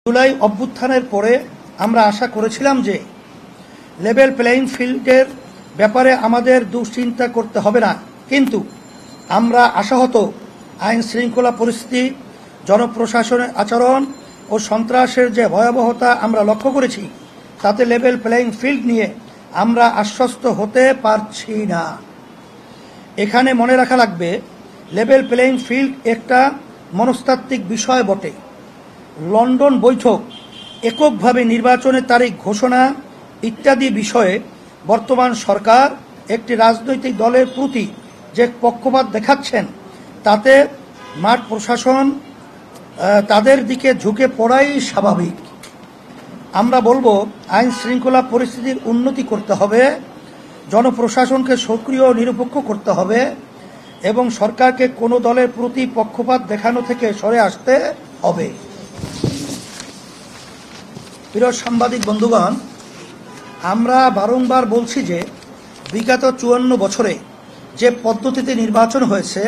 জুলাই অভ্যুত্থানের পরে আমরা আশা করেছিলাম যে লেভেল প্লেইং ফিল্ডের ব্যাপারে আমাদের দুশ্চিন্তা করতে হবে না, কিন্তু আমরা আশাহত আইন শৃঙ্খলা পরিস্থিতি, জনপ্রশাসনের আচরণ ও সন্ত্রাসের যে ভয়াবহতা আমরা লক্ষ্য করেছি, তাতে লেভেল প্লেইং ফিল্ড নিয়ে আমরা আশ্বস্ত হতে পারছি না। এখানে মনে রাখা লাগবে, লেভেল প্লেইং ফিল্ড একটা মনস্তাত্ত্বিক বিষয় বটে। লন্ডন বৈঠক, এককভাবে নির্বাচনের তারিখ ঘোষণা ইত্যাদি বিষয়ে বর্তমান সরকার একটি রাজনৈতিক দলের প্রতি যে পক্ষপাত দেখাচ্ছেন, তাতে মাঠ প্রশাসন তাদের দিকে ঝুঁকে পড়াই স্বাভাবিক। আমরা বলবো, আইন শৃঙ্খলা পরিস্থিতির উন্নতি করতে হবে, জনপ্রশাসনকে সক্রিয় ও নিরপেক্ষ করতে হবে এবং সরকারকে কোনো দলের প্রতি পক্ষপাত দেখানো থেকে সরে আসতে হবে। প্রিয় সাংবাদিক বন্ধুগণ, আমরা বারংবার বলছি যে বিগত 54 বছরে যে পদ্ধতিতে নির্বাচন হয়েছে,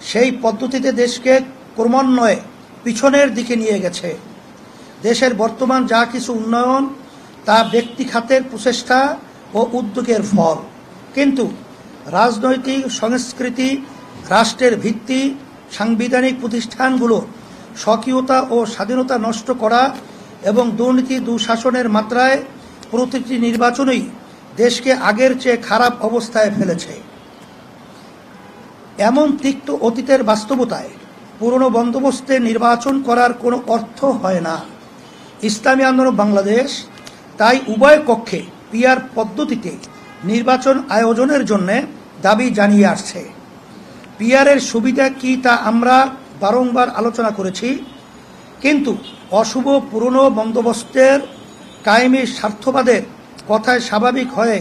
সেই পদ্ধতিতে দেশকে ক্রমান্বয়ে পিছনের দিকে নিয়ে গেছে। দেশের বর্তমান যা কিছু উন্নয়ন, তা ব্যক্তি খাতের প্রচেষ্টা ও উদ্যোগের ফল, কিন্তু রাজনৈতিক সংস্কৃতি, রাষ্ট্রের ভিত্তি, সাংবিধানিক প্রতিষ্ঠানগুলোর স্বকীয়তা ও স্বাধীনতা নষ্ট করা এবং দুর্নীতি, দুঃশাসনের মাত্রায় প্রতিটি নির্বাচনই দেশকে আগের চেয়ে খারাপ অবস্থায় ফেলেছে। এমন তিক্ত অতীতের বাস্তবতায় পুরনো বন্দোবস্তে নির্বাচন করার কোনো অর্থ হয় না। ইসলামী আন্দোলন বাংলাদেশ তাই উভয় কক্ষে পিআর পদ্ধতিতে নির্বাচন আয়োজনের জন্য দাবি জানিয়ে আসছে। পিআরের সুবিধা কি তা আমরা বারংবার আলোচনা করেছি, কিন্তু অশুভ পুরনো বন্দোবস্তের কায়েমি স্বার্থবাদের কথায় স্বাভাবিক হয়ে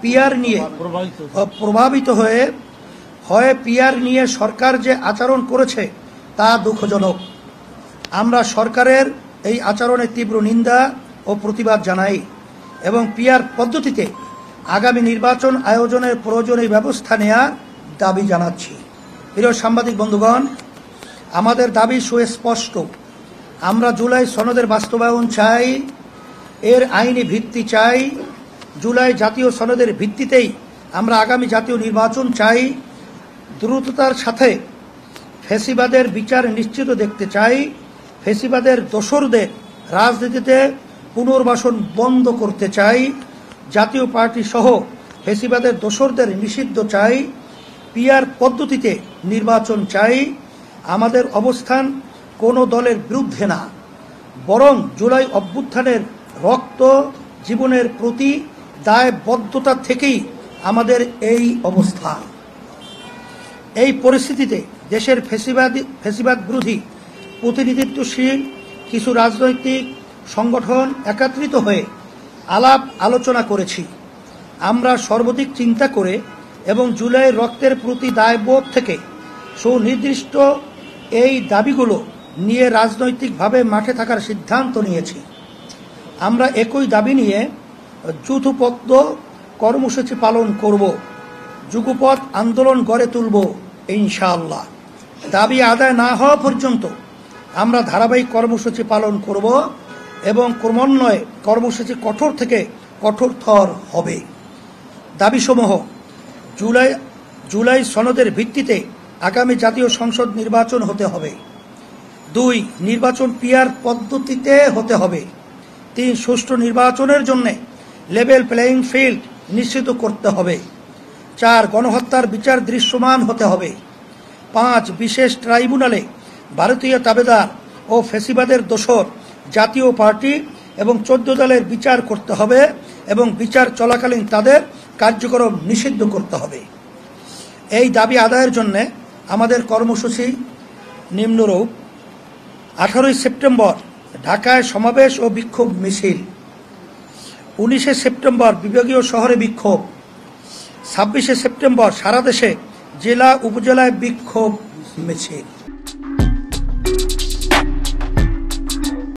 পিআর নিয়ে প্রভাবিত হয়ে পিআর নিয়ে সরকার যে আচরণ করেছে, তা দুঃখজনক। আমরা সরকারের এই আচরণের তীব্র নিন্দা ও প্রতিবাদ জানাই এবং পিআর পদ্ধতিতে আগামী নির্বাচন আয়োজনের প্রয়োজনীয় ব্যবস্থা নেওয়ার দাবি জানাচ্ছি। প্রিয় সাংবাদিক বন্ধুগণ, আমাদের দাবি সুস্পষ্ট। আমরা জুলাই সনদের বাস্তবায়ন চাই, এর আইনি ভিত্তি চাই। জুলাই জাতীয় সনদের ভিত্তিতেই আমরা আগামী জাতীয় নির্বাচন চাই। দ্রুততার সাথে ফ্যাসিবাদের বিচার নিশ্চিত দেখতে চাই। ফ্যাসিবাদের দোসরদের রাজনীতিতে পুনর্বাসন বন্ধ করতে চাই। জাতীয় পার্টি সহ ফ্যাসিবাদের দোসরদের নিষিদ্ধ চাই। পিআর পদ্ধতিতে নির্বাচন চাই। আমাদের অবস্থান কোনো দলের বিরুদ্ধে না, বরং জুলাই অভ্যুত্থানের রক্ত জীবনের প্রতি দায়বদ্ধতা থেকেই আমাদের এই অবস্থান। এই পরিস্থিতিতে দেশের ফ্যাসিবাদ বিরোধী প্রতিনিধিত্বশীল কিছু রাজনৈতিক সংগঠন একত্রিত হয়ে আলাপ আলোচনা করেছি। আমরা সর্বাধিক চিন্তা করে এবং জুলাইয়ের রক্তের প্রতি দায়বোধ থেকে সুনির্দিষ্ট এই দাবিগুলো নিয়ে রাজনৈতিকভাবে মাঠে থাকার সিদ্ধান্ত নিয়েছি। আমরা একই দাবি নিয়ে যুথবদ্ধ কর্মসূচি পালন করব, যুগপৎ আন্দোলন গড়ে তুলব ইনশাআল্লাহ। দাবি আদায় না হওয়া পর্যন্ত আমরা ধারাবাহিক কর্মসূচি পালন করব এবং ক্রমান্বয়ে কর্মসূচি কঠোর থেকে কঠোরতর হবে। দাবিসমূহ: জুলাই সনদের ভিত্তিতে আগামী জাতীয় সংসদ নির্বাচন হতে হবে। 2. নির্বাচন পিআর পদ্ধতিতে হতে হবে। 3. সুষ্ঠু নির্বাচনের জন্য লেভেল প্লেইং ফিল্ড নিশ্চিত করতে হবে। 4. গণহত্যার বিচার দৃশ্যমান হতে হবে। 5. বিশেষ ট্রাইব্যুনালে ভারতীয় তাবেদার ও ফ্যাসিবাদের দোসর জাতীয় পার্টি এবং 14 দলের বিচার করতে হবে এবং বিচার চলাকালীন তাদের কার্যক্রম নিষিদ্ধ করতে হবে। এই দাবি আদায়ের জন্য আমাদের কর্মসূচি নিম্নরূপ: 18 সেপ্টেম্বর ঢাকায় সমাবেশ ও বিক্ষোভ মিছিল, 19 সেপ্টেম্বর বিভাগীয় শহরে বিক্ষোভ, 26 সেপ্টেম্বর সারা দেশে জেলা উপজেলায় বিক্ষোভ মিছিল।